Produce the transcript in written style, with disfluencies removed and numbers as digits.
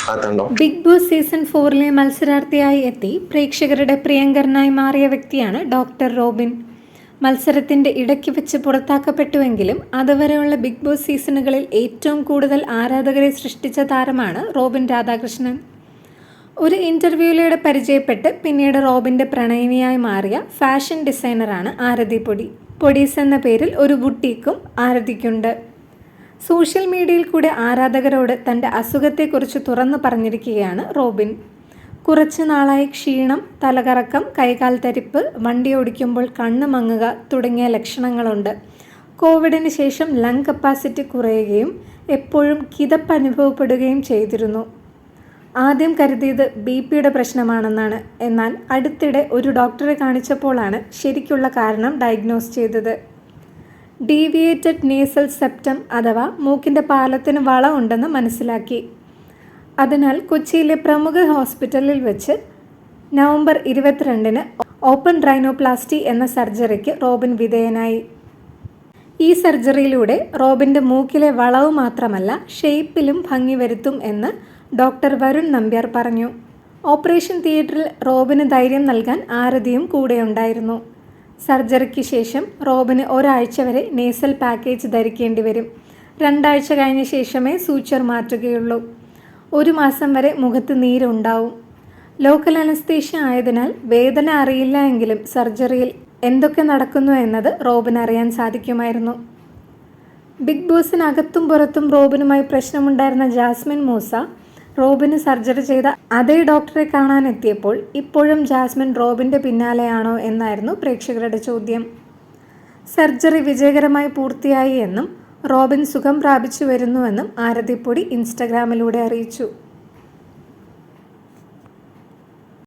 Big boss season 4 മത്സരാർത്ഥിയായി എത്തി പ്രേക്ഷകരുടെ പ്രിയങ്കരനായി മാറിയ വ്യക്തിയാണ് ഡോക്ടർ റോബിൻ. മത്സരത്തിന്റെ ഇടയ്ക്ക് വെച്ച് പുറത്താക്കപ്പെട്ടുവെങ്കിലും അതുവരെയുള്ള ബിഗ് ബോസ് സീസണുകളിൽ ഏറ്റവും കൂടുതൽ ആരാധകരെ സൃഷ്ടിച്ച താരമാണ് റോബിൻ രാധാകൃഷ്ണൻ. ഒരു ഇന്റർവ്യൂവിലൂടെ പരിചയപ്പെട്ട് പിന്നീട് റോബിന്റെ പ്രണയിനിയായി മാറിയ ഫാഷൻ ഡിസൈനറാണ് ആരതി പൊടി. പൊടീസ് എന്ന പേരിൽ ഒരു ബുട്ടീക്കും ആരതിക്കുണ്ട്. സോഷ്യൽ മീഡിയയിൽ കൂടെ ആരാധകരോട് തൻ്റെ അസുഖത്തെക്കുറിച്ച് തുറന്നു പറഞ്ഞിരിക്കുകയാണ് റോബിൻ. കുറച്ച് നാളായി ക്ഷീണം, തലകറക്കം, കൈകാൽ തരിപ്പ്, വണ്ടി ഓടിക്കുമ്പോൾ കണ്ണ് മങ്ങുക തുടങ്ങിയ ലക്ഷണങ്ങളുണ്ട്. കോവിഡിന് ശേഷം ലങ് കപ്പാസിറ്റി കുറയുകയും എപ്പോഴും കിതപ്പ് അനുഭവപ്പെടുകയും ചെയ്തിരുന്നു. ആദ്യം കരുതിയത് BP-യുടെ പ്രശ്നമാണെന്നാണ്. എന്നാൽ അടുത്തിടെ ഒരു ഡോക്ടറെ കാണിച്ചപ്പോഴാണ് ശരിക്കുള്ള കാരണം ഡയഗ്നോസ് ചെയ്തത്. ഡീവിയേറ്റഡ് നേസൽ സെപ്റ്റം അഥവാ മൂക്കിൻ്റെ പാലത്തിന് വള ഉണ്ടെന്ന് മനസ്സിലാക്കി. അതിനാൽ കൊച്ചിയിലെ പ്രമുഖ ഹോസ്പിറ്റലിൽ വെച്ച് നവംബർ 22-ന് ഓപ്പൺ റൈനോപ്ലാസ്റ്റി എന്ന സർജറിക്ക് റോബിൻ വിധേയനായി. ഈ സർജറിയിലൂടെ റോബിൻ്റെ മൂക്കിലെ വളവ് മാത്രമല്ല ഷേപ്പിലും ഭംഗി വരുത്തും എന്ന് ഡോക്ടർ വരുൺ നമ്പ്യാർ പറഞ്ഞു. ഓപ്പറേഷൻ തിയേറ്ററിൽ റോബിന് ധൈര്യം നൽകാൻ ആരതിയും കൂടെയുണ്ടായിരുന്നു. സർജറിക്ക് ശേഷം റോബിന് ഒരാഴ്ച വരെ നേസൽ പാക്കേജ് ധരിക്കേണ്ടി വരും. 2 ആഴ്ച കഴിഞ്ഞ ശേഷമേ സൂച്ചർ മാറ്റുകയുള്ളൂ. 1 മാസം വരെ മുഖത്ത് നീരുണ്ടാവും. ലോക്കൽ അനസ്തേഷ്യ ആയതിനാൽ വേദന അറിയില്ല എങ്കിലും സർജറിയിൽ എന്തൊക്കെ നടക്കുന്നു എന്നത് റോബിന് അറിയാൻ സാധിക്കുമായിരുന്നു. ബിഗ് ബോസിനകത്തും പുറത്തും റോബിനുമായി പ്രശ്നമുണ്ടായിരുന്ന ജാസ്മിൻ മൂസ റോബിന് സർജറി ചെയ്ത അതേ ഡോക്ടറെ കാണാനെത്തിയപ്പോൾ ഇപ്പോഴും ജാസ്മിൻ റോബിൻ്റെ പിന്നാലെയാണോ എന്നായിരുന്നു പ്രേക്ഷകരുടെ ചോദ്യം. സർജറി വിജയകരമായി പൂർത്തിയായി എന്നും റോബിൻ സുഖം പ്രാപിച്ചു വരുന്നുവെന്നും ആരതിപ്പൊടി ഇൻസ്റ്റഗ്രാമിലൂടെ അറിയിച്ചു.